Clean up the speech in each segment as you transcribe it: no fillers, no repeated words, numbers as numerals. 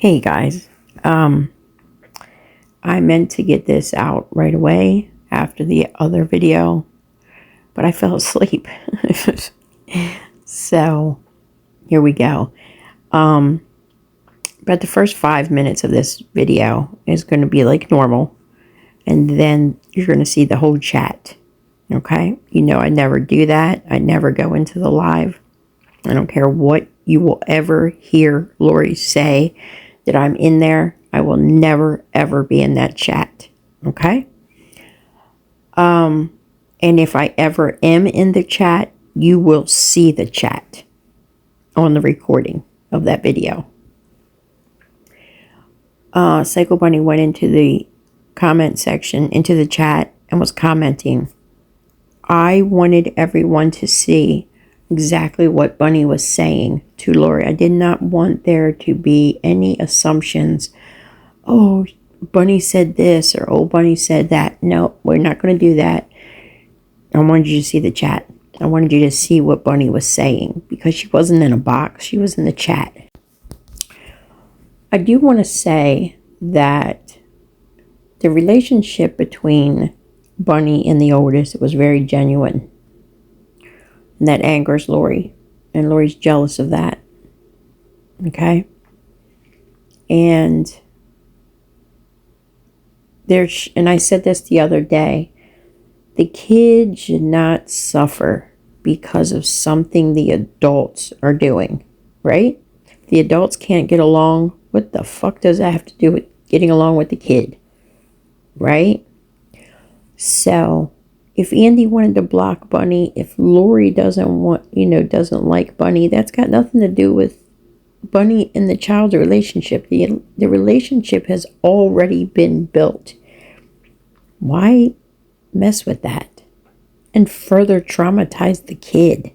Hey guys, I meant to get this out right away after the other video, but I fell asleep. So here we go. But the first 5 minutes of this video is going to be like normal, and then you're going to see the whole chat. Okay? You know I never do that. I never go into the live. I don't care what you will ever hear Lori say that I'm in there. I will never, ever be in that chat. Okay? And if I ever am in the chat, you will see the chat on the recording of that video. Psycho Bunny went into the comment section, into the chat, and was commenting. I wanted everyone to see exactly what Bunny was saying to Lori. I did not want there to be any assumptions. Oh, Bunny said this, or oh, Bunny said that. No, we're not going to do that. I wanted you to see the chat. I wanted you to see what Bunny was saying, because she wasn't in a box. She was in the chat. I do want to say that the relationship between Bunny and the oldest was very genuine. And that angers Lori. And Lori's jealous of that. Okay? And and I said this the other day, the kid should not suffer because of something the adults are doing, right? The adults can't get along. What the fuck does that have to do with getting along with the kid? Right? So, if Andy wanted to block Bunny, if Lori doesn't like Bunny, that's got nothing to do with Bunny and the child's relationship. The relationship has already been built. Why mess with that and further traumatize the kid?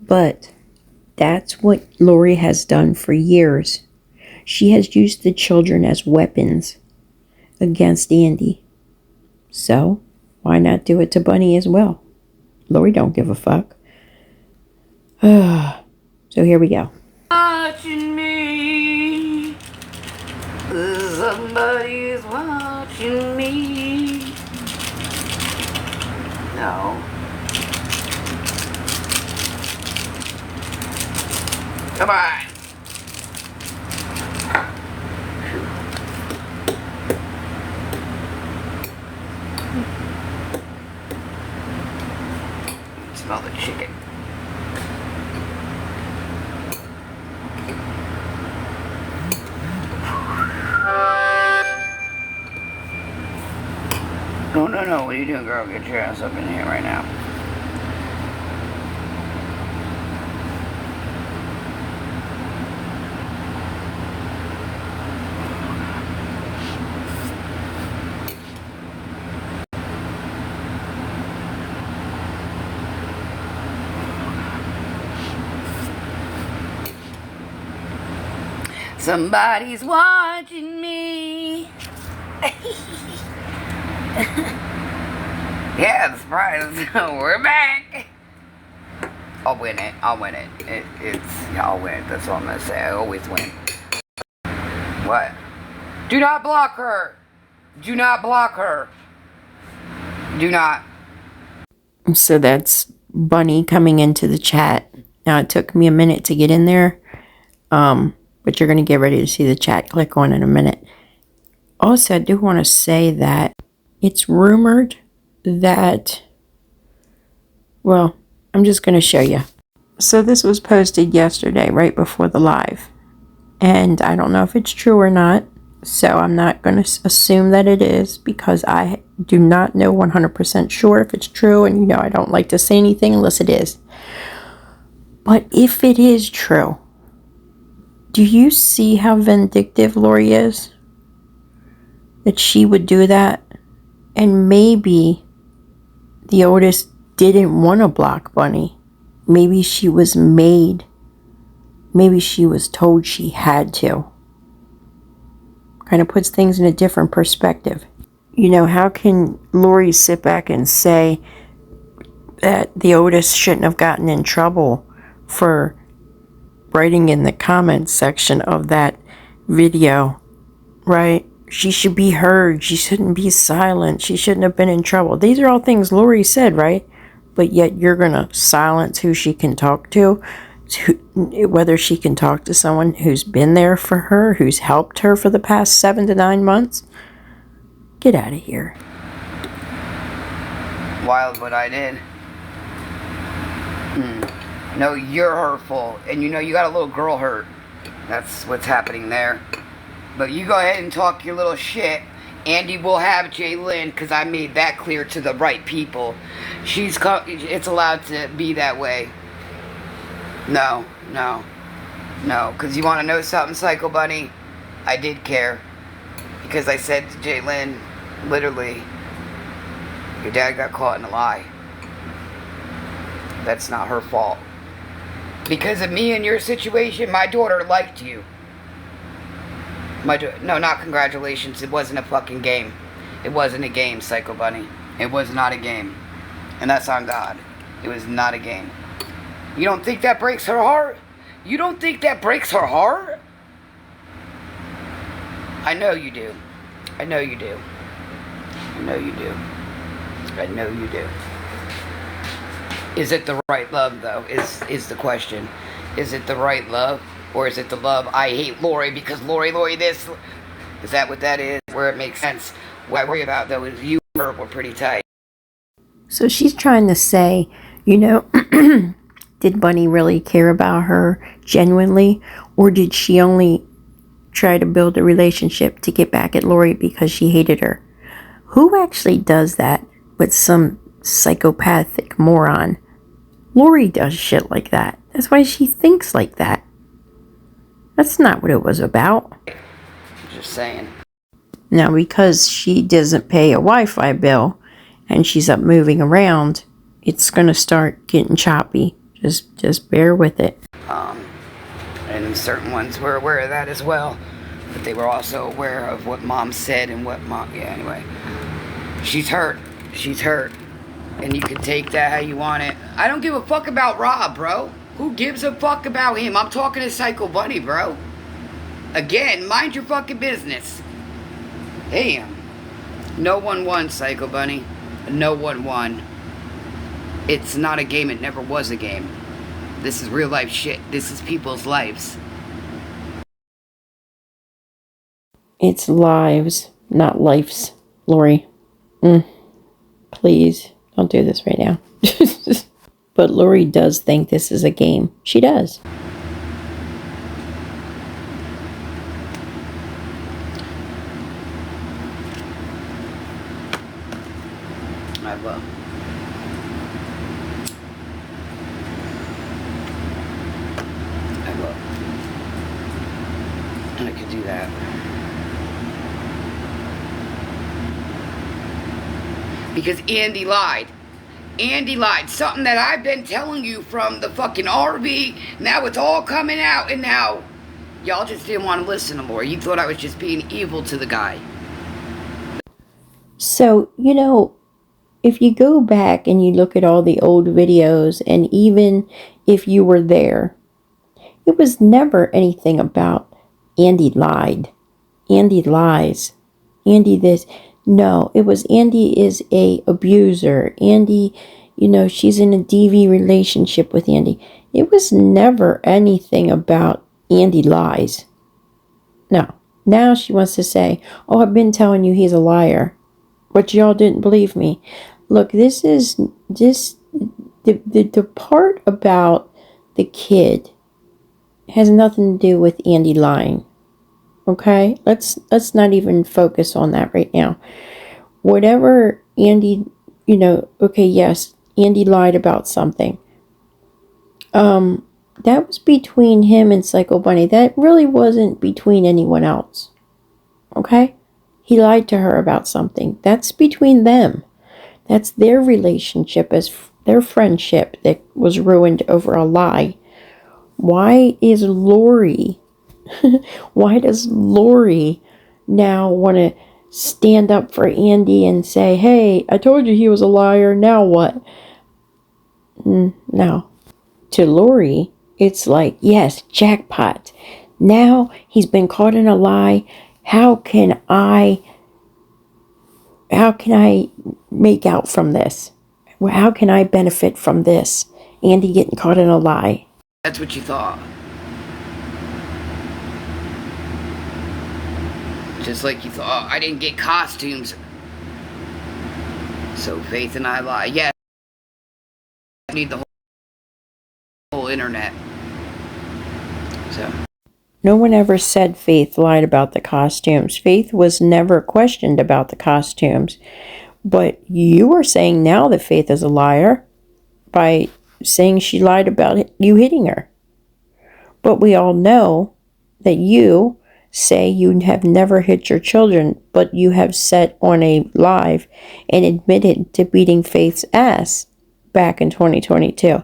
But that's what Lori has done for years. She has used the children as weapons against Andy. So, why not do it to Bunny as well? Lori don't give a fuck. So here we go. Watching me. Somebody's watching me. No. Come on. Smell the chicken. No, what are you doing, girl? Get your ass up in here right now. Somebody's watching me. Yeah, surprise. We're back. I'll win it. I'll win it. I'll win. That's all I'm going to say. I always win. What? Do not block her. Do not block her. Do not. So that's Bunny coming into the chat. Now, it took me a minute to get in there. But you're going to get ready to see the chat. Click on it in a minute. Also, I do want to say that it's rumored that, well, I'm just going to show you. So this was posted yesterday, right before the live. And I don't know if it's true or not. So I'm not going to assume that it is, because I do not know 100% sure if it's true. And you know I don't like to say anything unless it is. But if it is true, do you see how vindictive Lori is? That she would do that? And maybe the oldest didn't want to block Bunny. Maybe she was made. Maybe she was told she had to. Kind of puts things in a different perspective. You know, how can Lori sit back and say that the oldest shouldn't have gotten in trouble for writing in the comments section of that video, right? She should be heard. She shouldn't be silent. She shouldn't have been in trouble. These are all things Lori said, right? But yet you're going to silence who she can talk to, whether she can talk to someone who's been there for her, who's helped her for the past 7 to 9 months. Get out of here. Wild what I did. No, you're hurtful. And you know you got a little girl hurt. That's what's happening there. But you go ahead and talk your little shit. Andy will have Jaylynn, because I made that clear to the right people. It's allowed to be that way. No. Because you want to know something, Psycho Bunny? I did care. Because I said to Jaylynn, literally, your dad got caught in a lie. That's not her fault. Because of me and your situation, my daughter liked you. No, not congratulations. It wasn't a fucking game. It wasn't a game, Psycho Bunny. It was not a game. And that's on God. It was not a game. You don't think that breaks her heart? You don't think that breaks her heart? I know you do. I know you do. I know you do. I know you do. Is it the right love, though, is the question. Is it the right love? Or is it the love, I hate Lori because Lori this? Is that what that is? Where it makes sense. What I worry about, though, is you and her were pretty tight. So she's trying to say, did Bunny really care about her genuinely? Or did she only try to build a relationship to get back at Lori because she hated her? Who actually does that with some psychopathic moron? Lori does shit like that. That's why she thinks like that. That's not what it was about. Just saying. Now, because she doesn't pay a Wi-Fi bill and she's up moving around, it's going to start getting choppy. Just bear with it. And certain ones were aware of that as well. But they were also aware of what Mom said and what Mom... Yeah, anyway. She's hurt. She's hurt. And you can take that how you want it. I don't give a fuck about Rob, bro. Who gives a fuck about him? I'm talking to Psycho Bunny, bro. Again, mind your fucking business. Damn. No one won, Psycho Bunny. No one won. It's not a game. It never was a game. This is real life shit. This is people's lives. It's lives, not lifes, Lori. Please, don't do this right now. But Lori does think this is a game. She does. I will. And I could do that. Because Andy lied. Andy lied. Something that I've been telling you from the fucking RV. Now it's all coming out. And now y'all just didn't want to listen no more. You thought I was just being evil to the guy. So, if you go back and you look at all the old videos, and even if you were there, it was never anything about Andy lied. Andy lies. Andy this. No, it was Andy is a abuser. Andy, she's in a DV relationship with Andy. It was never anything about Andy lies. No. Now she wants to say, oh, I've been telling you he's a liar, but y'all didn't believe me. Look, this is just the part about the kid has nothing to do with Andy lying. Okay? Let's not even focus on that right now. Whatever Andy, okay, yes, Andy lied about something. That was between him and Psycho Bunny. That really wasn't between anyone else. Okay? He lied to her about something. That's between them. That's their relationship, as their friendship that was ruined over a lie. Why is Lori... Why does Lori now want to stand up for Andy and say, hey, I told you he was a liar, now what? No. To Lori, it's like, yes, jackpot. Now he's been caught in a lie. How can I make out from this? How can I benefit from this? Andy getting caught in a lie. That's what you thought. Just like you thought, I didn't get costumes. So Faith and I lie. Yeah, I need the whole internet. So. No one ever said Faith lied about the costumes. Faith was never questioned about the costumes. But you are saying now that Faith is a liar by saying she lied about you hitting her. But we all know that you say you have never hit your children, but you have said on a live and admitted to beating Faith's ass back in 2022.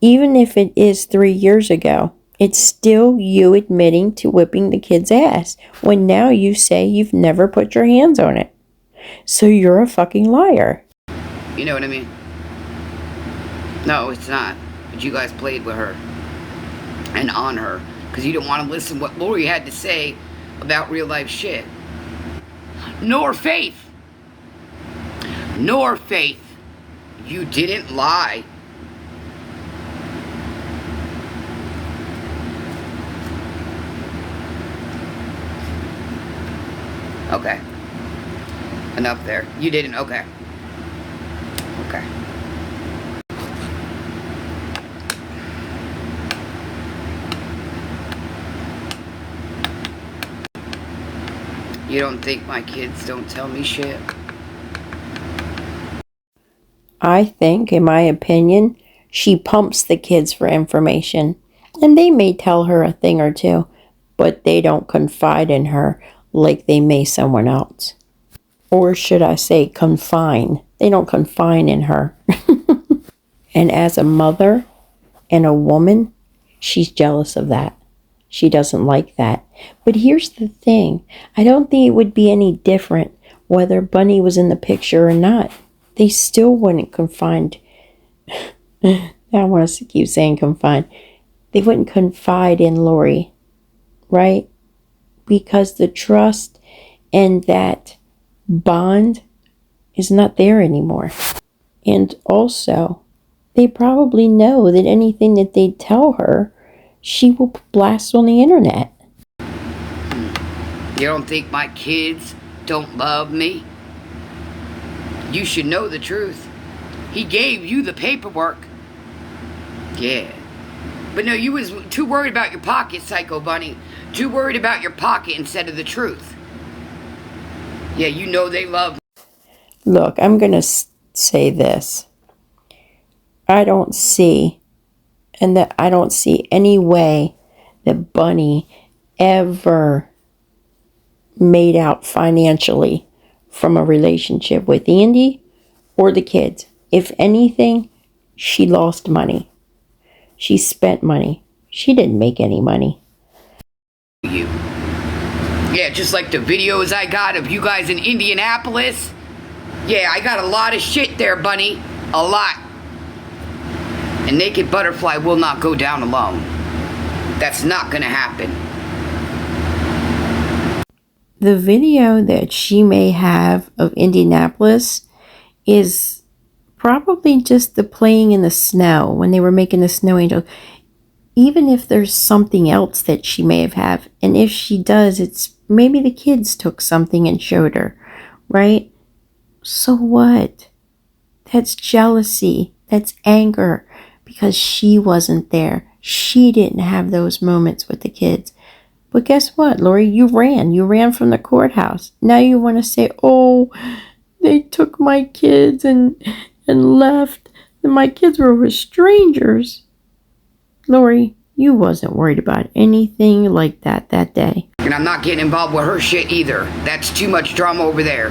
Even if it is 3 years ago, it's still you admitting to whipping the kid's ass when now you say you've never put your hands on it. So you're a fucking liar. You know what I mean? No, it's not. But you guys played with her and on her because you didn't want to listen what Lori had to say about real life shit. Nor Faith. Nor Faith. You didn't lie. Okay. Enough there. You didn't. Okay. Okay. You don't think my kids don't tell me shit? I think, in my opinion, she pumps the kids for information. And they may tell her a thing or two, but they don't confide in her like they may someone else. Or should I say confine? They don't confine in her. And as a mother and a woman, she's jealous of that. She doesn't like that. But here's the thing. I don't think it would be any different whether Bunny was in the picture or not. They still wouldn't confine. I want to keep saying confine. They wouldn't confide in Lori, right? Because the trust and that bond is not there anymore. And also, they probably know that anything that they tell her, she will blast on the internet. You don't think my kids don't love me? You should know the truth. He gave you the paperwork. Yeah. But no, you was too worried about your pocket, Psycho Bunny. Too worried about your pocket instead of the truth. Yeah, you know they love me. Look, I'm going to say this. I don't see any way that Bunny ever made out financially from a relationship with Andy or the kids. If anything, she lost money. She spent money. She didn't make any money. You. Yeah, just like the videos I got of you guys in Indianapolis. Yeah, I got a lot of shit there, Bunny. A lot. And Naked Butterfly will not go down alone. That's not gonna happen. The video that she may have of Indianapolis is probably just the playing in the snow when they were making the snow angel. Even if there's something else that she may have, and if she does, it's maybe the kids took something and showed her, right? So what? That's jealousy. That's anger because she wasn't there. She didn't have those moments with the kids. But guess what, Lori? You ran from the courthouse. Now you want to say, oh, they took my kids and left. And my kids were with strangers. Lori, you wasn't worried about anything like that day. And I'm not getting involved with her shit either. That's too much drama over there.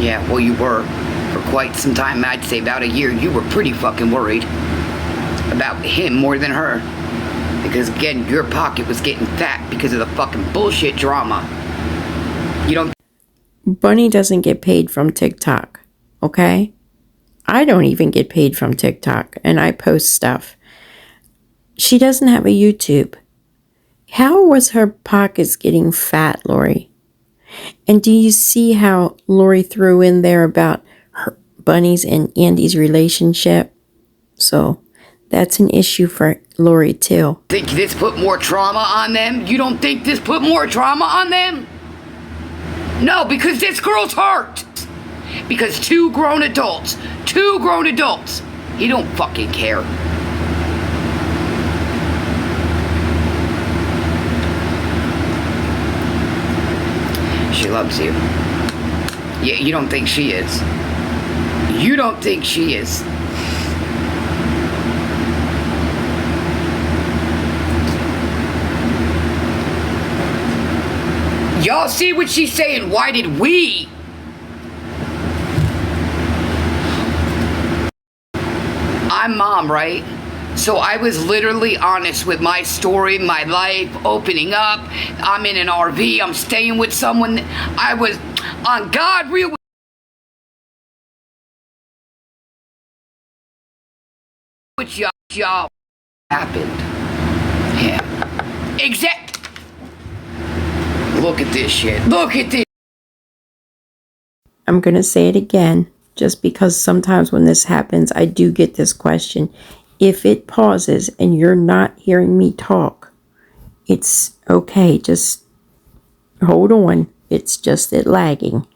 Yeah, well, you were. For quite some time, I'd say about a year, you were pretty fucking worried about him more than her. Because again, your pocket was getting fat because of the fucking bullshit drama. You don't... Bunny doesn't get paid from TikTok, okay? I don't even get paid from TikTok, and I post stuff. She doesn't have a YouTube. How was her pockets getting fat, Lori? And do you see how Lori threw in there about her Bunny's and Andy's relationship? So that's an issue for Lori too. Think this put more trauma on them? You don't think this put more trauma on them? No, because this girl's hurt. Because two grown adults, he don't fucking care. She loves you. Yeah, you don't think she is. You don't think she is. Y'all see what she's saying? Why did we? I'm mom, right? So I was literally honest with my story, my life, opening up. I'm in an RV. I'm staying with someone. I was on God real. Which y'all happened. Yeah. Exact. Look at this shit. Look at this. I'm going to say it again, just because sometimes when this happens, I do get this question. If it pauses and you're not hearing me talk, it's okay. Just hold on. It's just it lagging.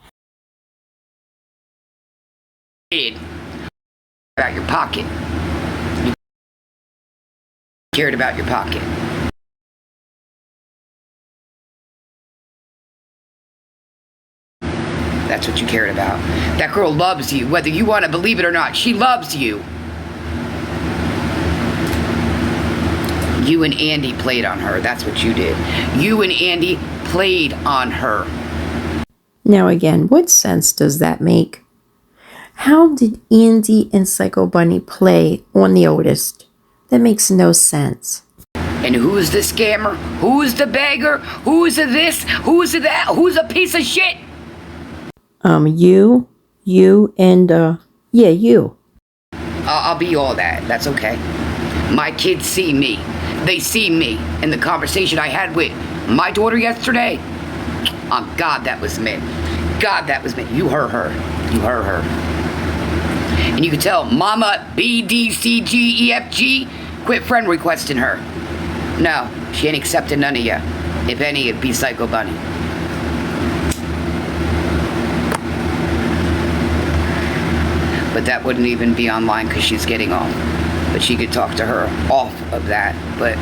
About your pocket. You cared about your pocket. That's what you cared about. That girl loves you, whether you want to believe it or not. She loves you. You and Andy played on her. That's what you did. You and Andy played on her. Now again, what sense does that make? How did Andy and Psycho Bunny play on the oldest? That makes no sense. And who's the scammer? Who's the beggar? Who's the this? Who's the that? Who's a piece of shit? You, and, yeah, you. I'll be all that. That's okay. My kids see me. They see me. And the conversation I had with my daughter yesterday, oh, God, that was me. God, that was me. You heard her. You heard her. And you could tell Mama B, D, C, G, E, F, G quit friend requesting her. No, she ain't accepting none of you. If any, it'd be Psycho Bunny. But that wouldn't even be online because she's getting off. But she could talk to her off of that. But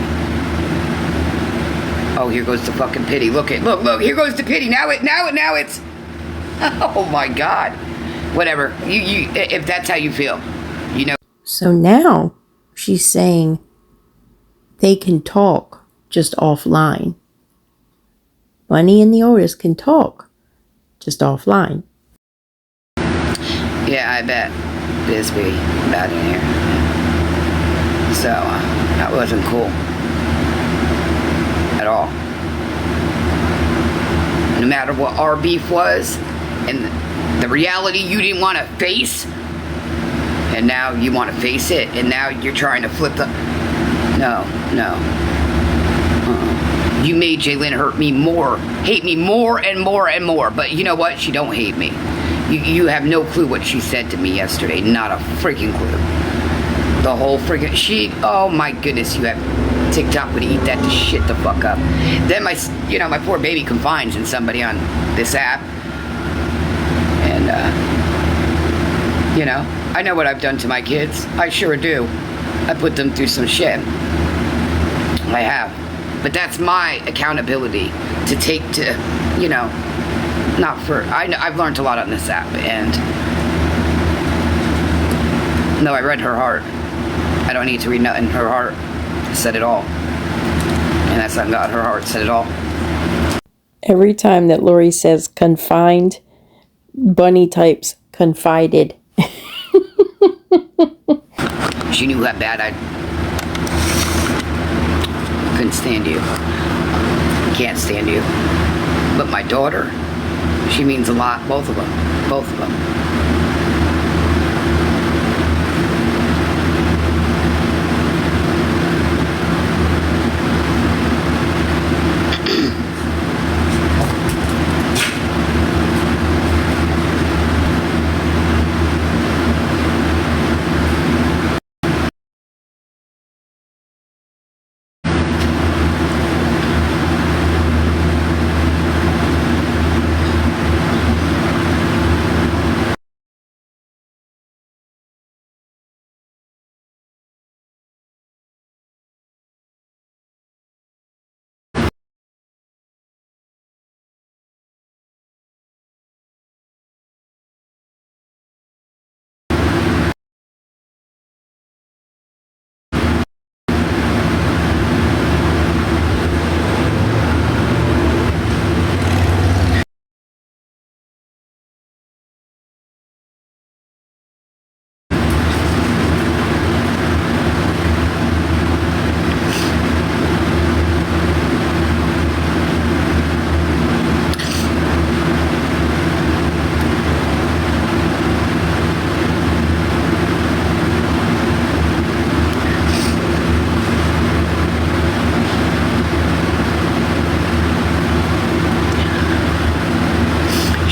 oh, here goes the fucking pity. Look, here goes the pity. Now it's oh my God. Whatever. You if that's how you feel, you know. So now she's saying they can talk just offline. Bunny and the oldest can talk just offline. Yeah, I bet this be bad in here. So, that wasn't cool. At all. No matter what our beef was, and the reality you didn't want to face, and now you want to face it, and now you're trying to flip the... No. You made Jalen hate me more and more and more. But you know what? She don't hate me. You have no clue what she said to me yesterday. Not a freaking clue. The whole freaking... oh my goodness, you have... TikTok would eat that to shit the fuck up. Then my poor baby confides in somebody on this app. And, I know what I've done to my kids. I sure do. I put them through some shit. I have. But that's my accountability to take to, not for... I've learned a lot on this app, and... no, I read her heart. I don't need to read nothing. Her heart said it all. And that's not God. Her heart said it all. Every time that Lori says confined, Bunny types confided. She knew how bad I couldn't stand you. Can't stand you. But my daughter, she means a lot. Both of them. Both of them.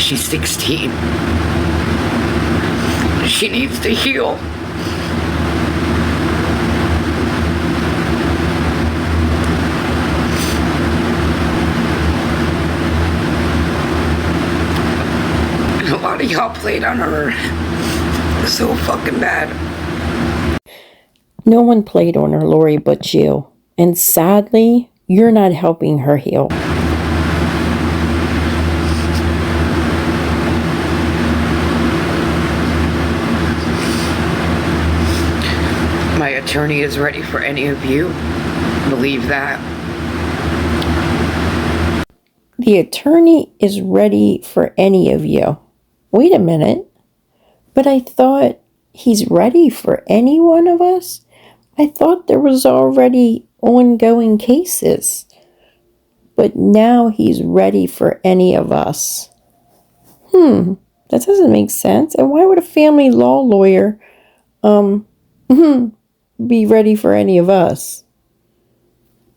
she's 16. She needs to heal. And a lot of y'all played on her so fucking bad. No one played on her, Lori, but you. And sadly, you're not helping her heal. My attorney is ready for any of you. Believe that. The attorney is ready for any of you. Wait a minute. But I thought he's ready for any one of us? I thought there was already ongoing cases. But now he's ready for any of us. That doesn't make sense. And why would a family law lawyer be ready for any of us?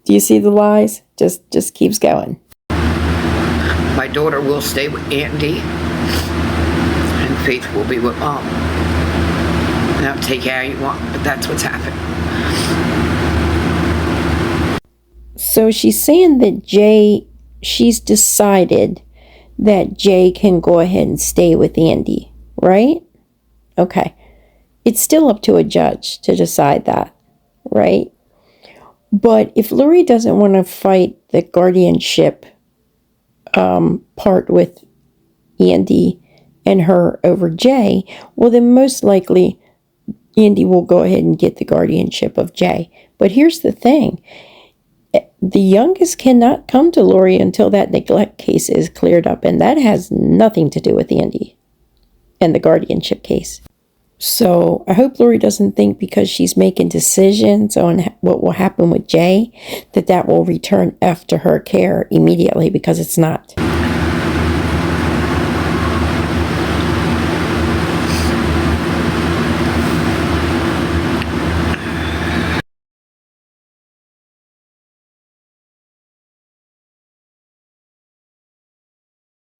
Do you see the lies? Just keeps going. My daughter will stay with Andy, and Faith will be with Mom. Now take care how you want, but that's what's happened. So she's saying that she's decided that Jay can go ahead and stay with Andy, right? Okay. It's still up to a judge to decide that, right? But if Lori doesn't want to fight the guardianship part with Andy and her over Jay, well, then most likely Andy will go ahead and get the guardianship of Jay. But here's the thing. The youngest cannot come to Lori until that neglect case is cleared up, and that has nothing to do with Andy and the guardianship case. So I hope Lori doesn't think because she's making decisions on what will happen with Jay, that will return F to her care immediately, because it's not.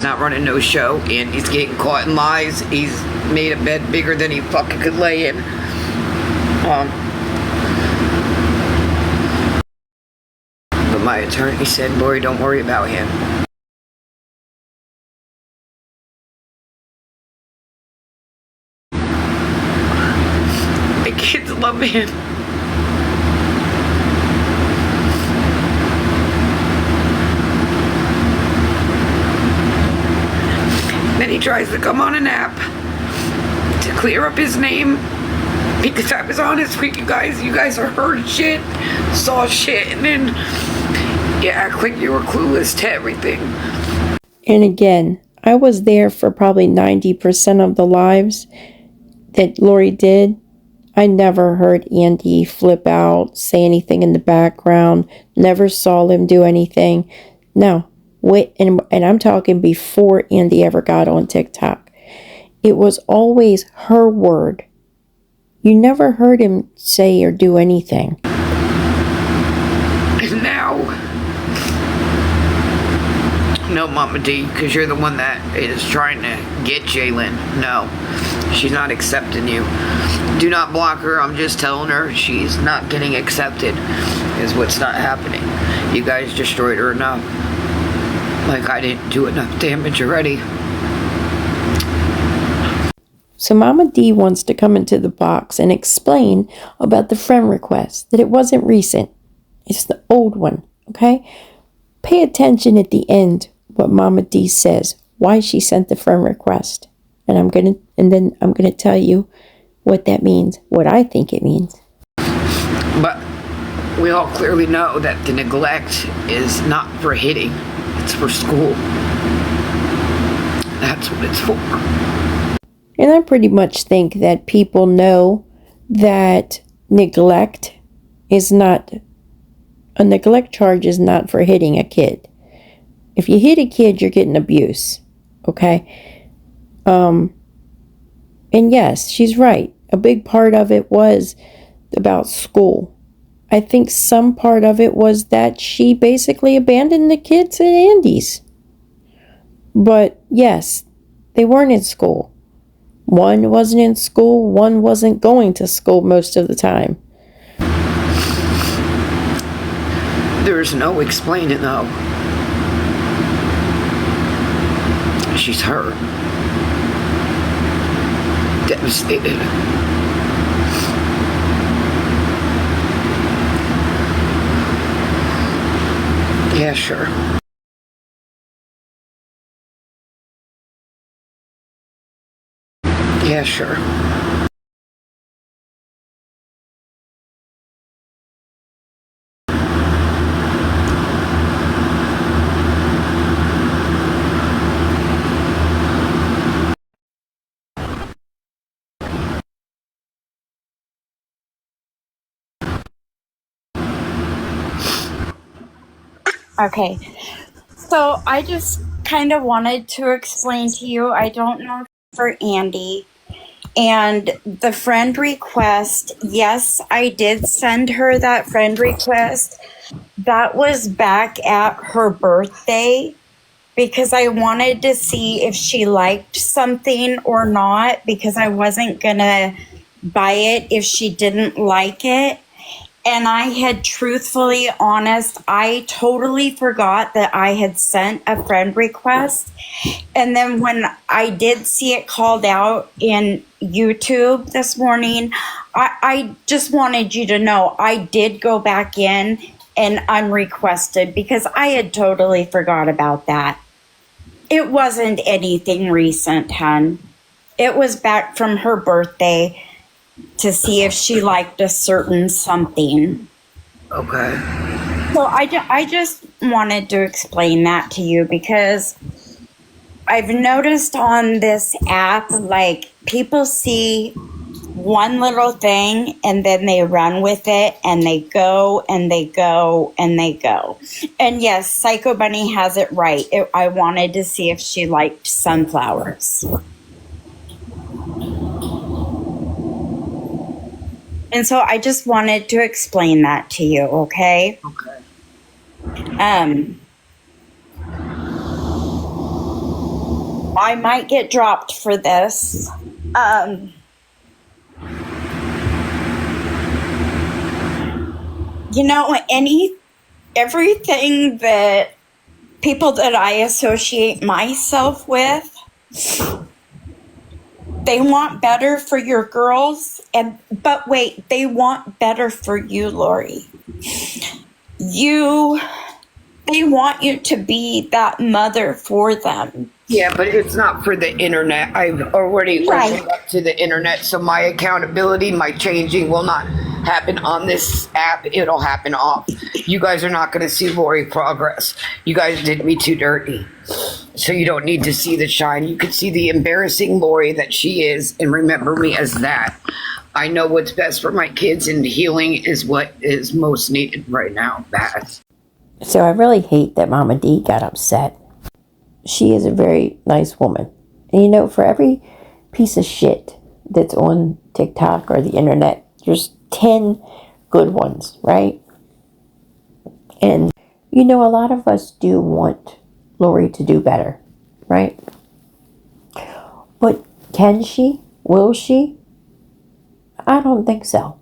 Not running no show, and he's getting caught in lies. He's made a bed bigger than he fucking could lay in. But my attorney said, Lori, don't worry about him. The kids love him. Then he tries to come on an app to clear up his name, because I was honest with you guys. You guys are heard shit, saw shit, and then you act like you were clueless to everything. And again, I was there for probably 90% of the lives that Lori did. I never heard Andy flip out, say anything in the background, never saw him do anything. No. And I'm talking before Andy ever got on TikTok. It was always her word. You never heard him say or do anything. And now, no, Mama D, because you're the one that is trying to get Jalen. No, she's not accepting you. Do not block her. I'm just telling her she's not getting accepted is what's not happening. You guys destroyed her enough. Like I didn't do enough damage already. So Mama D wants to come into the box and explain about the friend request, that it wasn't recent. It's the old one, okay? Pay attention at the end what Mama D says, why she sent the friend request. And then I'm gonna tell you what that means, what I think it means. But we all clearly know that the neglect is not for hitting. It's for school. That's what it's for. And I pretty much think that people know that neglect a neglect charge is not for hitting a kid. If you hit a kid, you're getting abuse. Okay? And yes, she's right. A big part of it was about school. I think some part of it was that she basically abandoned the kids at Andy's. But yes, They weren't in school. One wasn't in school, one wasn't going to school most of the time. There's no explaining though. She's hurt. Devastated. Yeah, sure. Yeah, sure. Okay, so I just kind of wanted to explain to you, I don't know for Andy, and the friend request, yes, I did send her that friend request. That was back at her birthday because I wanted to see if she liked something or not because I wasn't gonna buy it if she didn't like it. And I had truthfully honest, I totally forgot that I had sent a friend request. And then when I did see it called out in YouTube this morning, I just wanted you to know I did go back in and unrequested because I had totally forgot about that. It wasn't anything recent, hun. It was back from her birthday to see if she liked a certain something. Okay. So I just wanted to explain that to you because I've noticed on this app, like people see one little thing and then they run with it and they go and they go and they go. And yes, Psycho Bunny has it right. I wanted to see if she liked sunflowers. And so I just wanted to explain that to you, okay? Okay. I might get dropped for this. You know, everything that people that I associate myself with, they want better for your girls, but wait, they want better for you, Lori. They want you to be that mother for them. Yeah, but it's not for the internet. I've already opened up to the internet, so my accountability, my changing will not happen on this app. It'll happen off. You guys are not going to see Lori progress. You guys did me too dirty. So you don't need to see the shine. You can see the embarrassing Lori that she is and remember me as that. I know what's best for my kids, and healing is what is most needed right now. Bad. So I really hate that Mama D got upset. She is a very nice woman. And you know, for every piece of shit that's on TikTok or the internet, there's 10 good ones, right? And you know, a lot of us do want Lori to do better, right? But can she? Will she? I don't think so.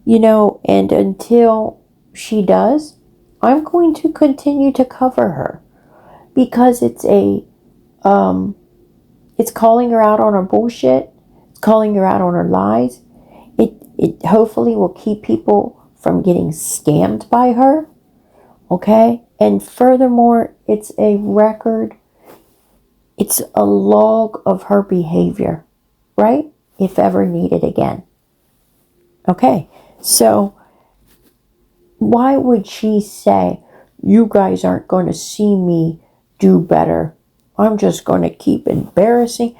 You know, and until she does, I'm going to continue to cover her because it's calling her out on her bullshit. It's calling her out on her lies. It hopefully will keep people from getting scammed by her. Okay? And furthermore, it's a record. It's a log of her behavior, right? If ever needed again. Okay. So why would she say, you guys aren't going to see me do better? I'm just going to keep embarrassing.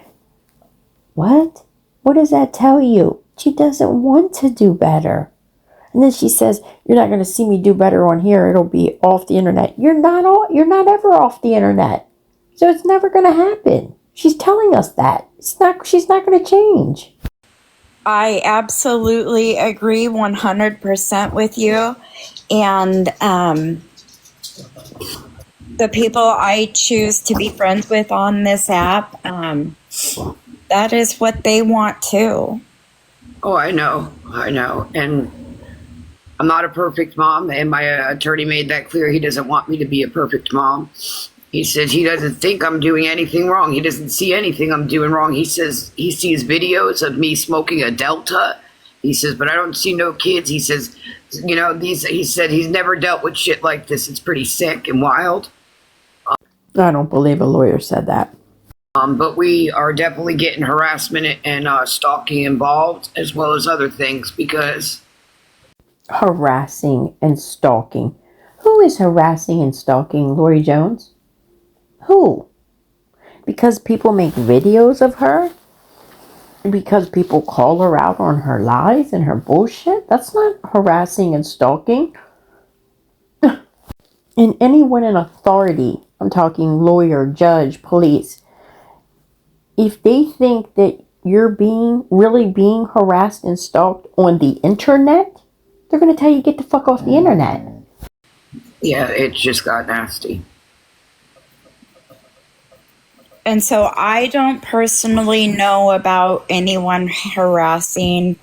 What? What does that tell you? She doesn't want to do better. And then she says, you're not going to see me do better on here. It'll be off the internet. You're not ever off the internet. So it's never going to happen. She's telling us that. She's not going to change. I absolutely agree 100% with you. And the people I choose to be friends with on this app, that is what they want too. Oh, I know. And I'm not a perfect mom, and my attorney made that clear. He doesn't want me to be a perfect mom. He says he doesn't think I'm doing anything wrong. He doesn't see anything I'm doing wrong. He says he sees videos of me smoking a Delta. He says, but I don't see no kids. He says, he said he's never dealt with shit like this. It's pretty sick and wild. I don't believe a lawyer said that. But we are definitely getting harassment and stalking involved, as well as other things, because... Harassing and stalking. Who is harassing and stalking Lori Jones? Who? Because people make videos of her? Because people call her out on her lies and her bullshit? That's not harassing and stalking. And anyone in authority, I'm talking lawyer, judge, police, if they think that you're really being harassed and stalked on the internet, they're going to tell you get the fuck off the internet. Yeah, it just got nasty. And so I don't personally know about anyone harassing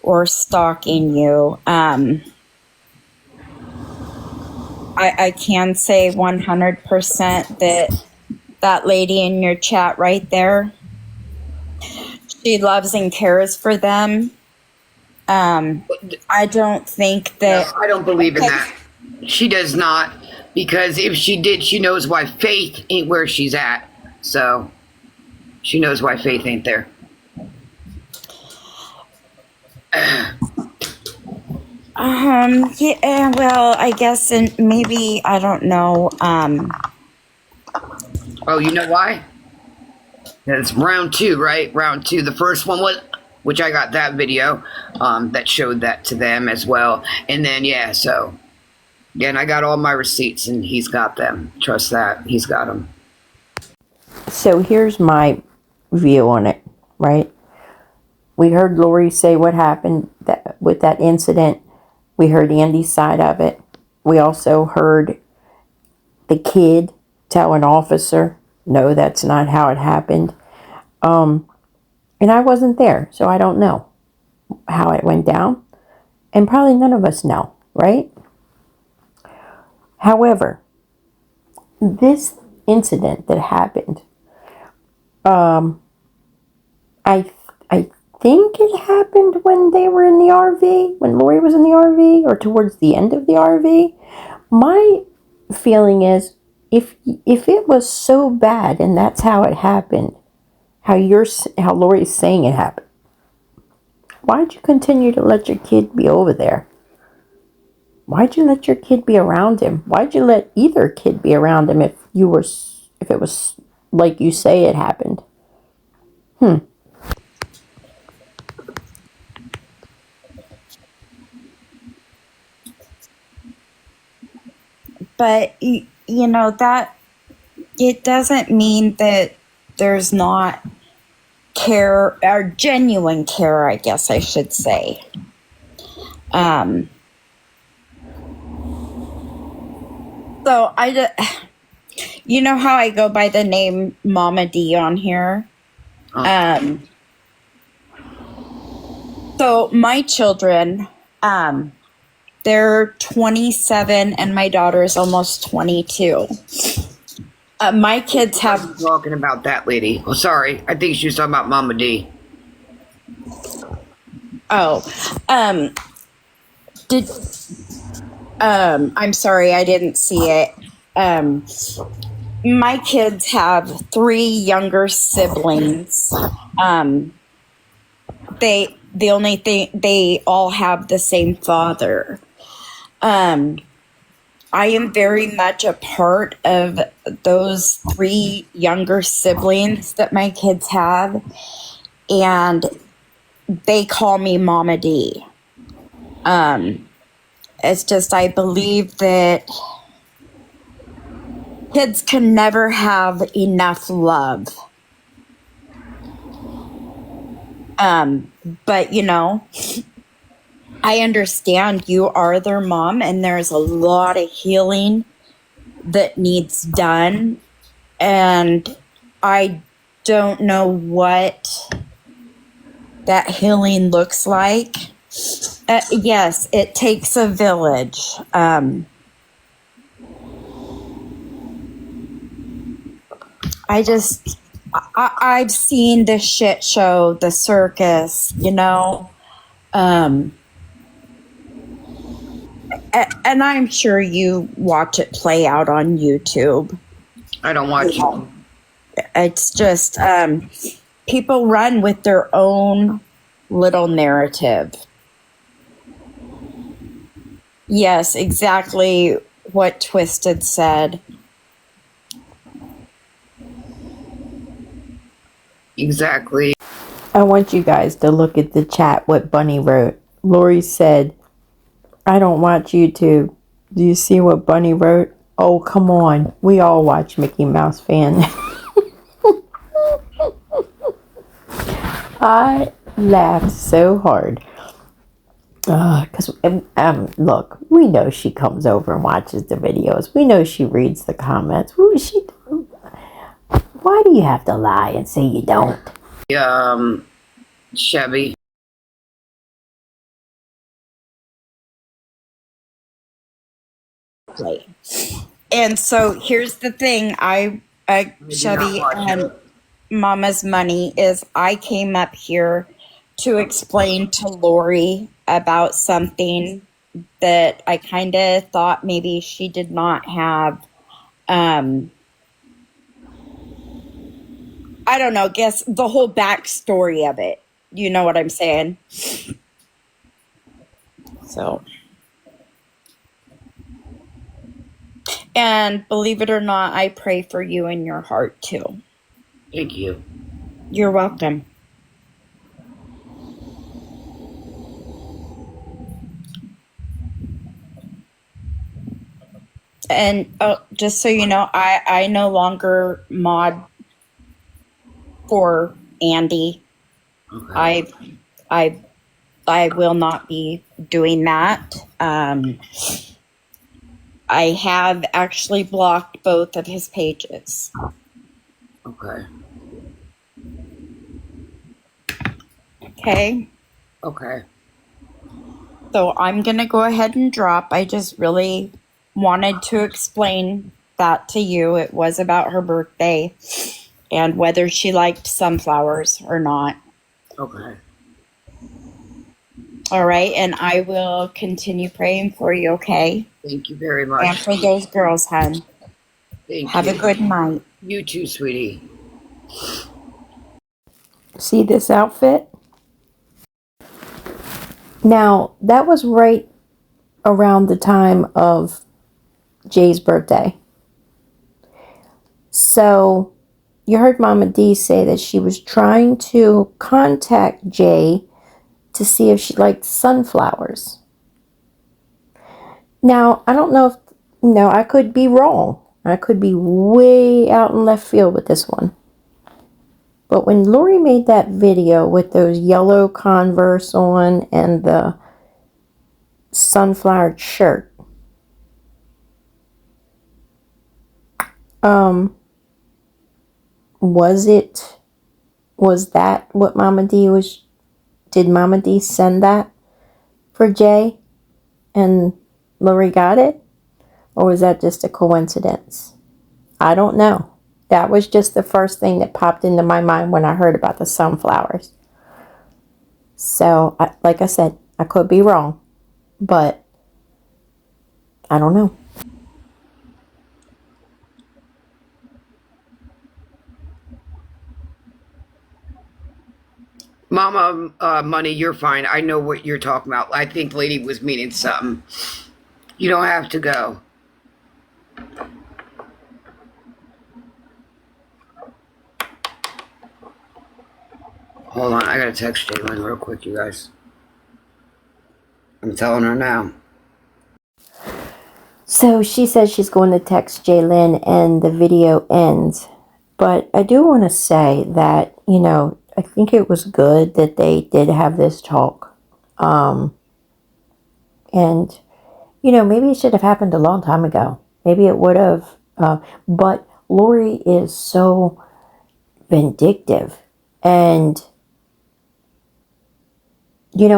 or stalking you. I can say 100% that lady in your chat right there, she loves and cares for them. I don't think that... No, I don't believe in that. She does not, because if she did, she knows why Faith ain't where she's at. So she knows why Faith ain't there. Yeah, well, I guess, and maybe, I don't know. Oh, you know why? It's round 2, right? Round 2. The first one was, which I got that video, that showed that to them as well. And then, yeah, so, yeah, and I got all my receipts, and he's got them. Trust that. He's got them. So here's my view on it, right? We heard Lori say what happened with that incident. We heard Andy's side of it. We also heard the kid tell an officer, no, that's not how it happened. And I wasn't there, so I don't know how it went down. And probably none of us know, right? However, this incident that happened, I think it happened when they were in the RV, when Lori was in the RV, or towards the end of the RV. My feeling is, if it was so bad and that's how it happened, how Lori's saying it happened, why'd you continue to let your kid be over there? Why'd you let your kid be around him? Why'd you let either kid be around him if it was like you say it happened? But, that it doesn't mean that there's not care, or genuine care, I guess I should say. So you know how I go by the name Mama D on here? So my children, they're 27 and my daughter is almost 22. My kids have... Talking about that lady. Oh, sorry. I think she was talking about Mama D. Oh, I'm sorry, I didn't see it. My kids have 3 younger siblings. The only thing, they all have the same father. I am very much a part of those 3 younger siblings that my kids have, and they call me Mama D. It's just, I believe that kids can never have enough love. But I understand you are their mom, and there's a lot of healing that needs done, and I don't know what that healing looks like. Yes, it takes a village. I've seen the shit show, the circus, you know. And I'm sure you watch it play out on YouTube. I don't watch it. It's just people run with their own little narrative. Yes, exactly what Twisted said. Exactly. I want you guys to look at the chat, what Bunny wrote. Lori said, I don't watch YouTube. Do you see what Bunny wrote? Oh, come on. We all watch Mickey Mouse fan. I laughed so hard. Because, look, we know she comes over and watches the videos. We know she reads the comments. Why do you have to lie and say you don't? Chevy. And so here's the thing, Chevy and Mama's Money, is I came up here to explain to Lori about something that I kind of thought maybe she did not have. I don't know, guess the whole backstory of it. You know what I'm saying? So. And believe it or not, I pray for you in your heart too. Thank you. You're welcome. And just so you know, I no longer mod for Andy. Okay. I will not be doing that. I have actually blocked both of his pages. Okay. Okay. Okay. So I'm going to go ahead and drop. I just really wanted to explain that to you. It was about her birthday and whether she liked sunflowers or not. Okay. All right. And I will continue praying for you, okay? Thank you very much. And for those girls, hon. Have a good night. You too, sweetie. See this outfit? Now, that was right around the time of Jay's birthday. So, you heard Mama D say that she was trying to contact Jay to see if she liked sunflowers. Now, I don't know if, I could be wrong. I could be way out in left field with this one. But when Lori made that video with those yellow Converse on and the sunflower shirt, was that what Mama D was, did Mama D send that for Jay and Lori got it? Or was that just a coincidence? I don't know. That was just the first thing that popped into my mind when I heard about the sunflowers. So, like I said, I could be wrong, but I don't know. Mama, Money, you're fine. I know what you're talking about. I think Lady was meaning something. You don't have to go. Hold on, I gotta text Jalen real quick, you guys. I'm telling her now. So she says she's going to text Jalen and the video ends. But I do want to say that, I think it was good that they did have this talk. And, maybe it should have happened a long time ago. Maybe it would have. But Lori is so vindictive. And,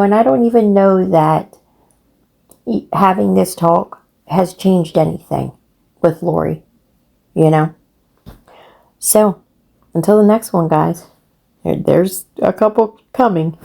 and I don't even know that having this talk has changed anything with Lori, So, until the next one, guys, there's a couple coming.